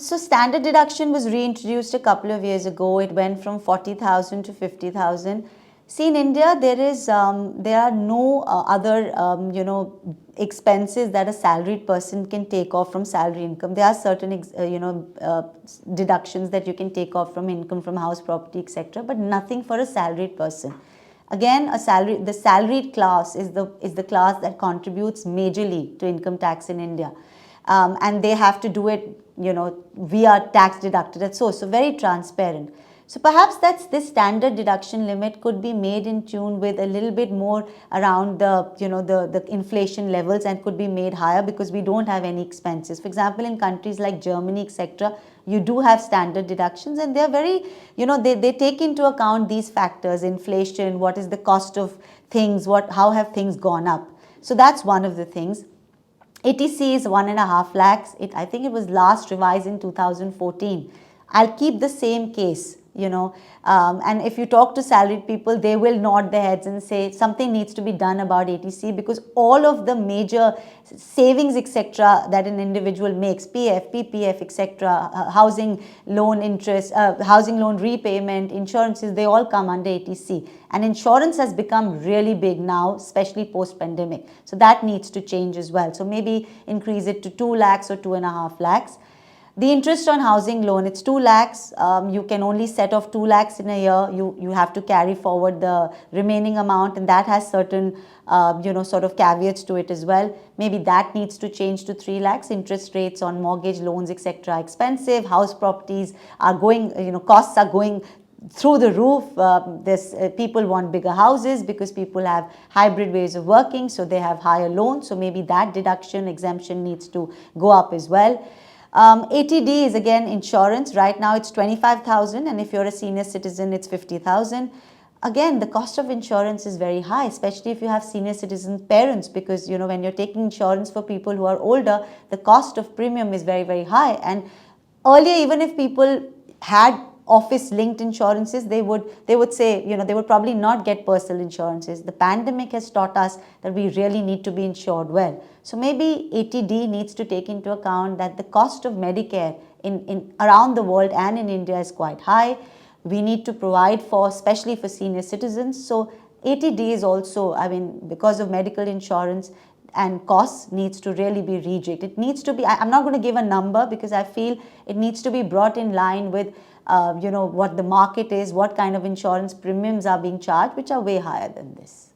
So standard deduction was reintroduced a couple of years ago. It went from 40,000 to 50,000. See, in India, there are no other expenses that a salaried person can take off from salary income. There are certain deductions that you can take off from income from house, property, etc., but nothing for a salaried person. Again, the salaried class is the class that contributes majorly to income tax in India. And they have to do it, via tax deducted at source. So very transparent. So perhaps this standard deduction limit could be made in tune with a little bit more around the inflation levels, and could be made higher because we don't have any expenses. For example, in countries like Germany, etc., you do have standard deductions, and they're very, they take into account these factors: inflation, what is the cost of things, how have things gone up. So that's one of the things. ATC is 1.5 lakhs. I think it was last revised in 2014. I'll keep the same case, and if you talk to salaried people, they will nod their heads and say something needs to be done about ATC, because all of the major savings, etc., that an individual makes, PF, PPF, etc., housing loan interest, housing loan repayment, insurances, they all come under ATC. And insurance has become really big now, especially post-pandemic. So that needs to change as well. So maybe increase it to 2 lakhs or 2.5 lakhs. The interest on housing loan, it's 2 lakhs. You can only set off 2 lakhs in a year. You have to carry forward the remaining amount, and that has certain, sort of caveats to it as well. Maybe that needs to change to 3 lakhs. Interest rates on mortgage loans, etc., are expensive. House properties are going, costs are going through the roof. People want bigger houses because people have hybrid ways of working, so they have higher loans. So maybe that deduction exemption needs to go up as well. ATD is again insurance. Right now it's 25,000, and if you're a senior citizen, it's 50,000. Again, the cost of insurance is very high, especially if you have senior citizen parents, because when you're taking insurance for people who are older, the cost of premium is very, very high. And earlier, even if people had office linked insurances, they would say, they would probably not get personal insurances. The pandemic has taught us that we really need to be insured well. So maybe ATD needs to take into account that the cost of Medicare in around the world and in India is quite high. We need to provide for, especially for senior citizens. So ATD is also, because of medical insurance and costs, needs to really be rejigged. It needs to be, I'm not going to give a number because I feel it needs to be brought in line with what the market is, what kind of insurance premiums are being charged, which are way higher than this.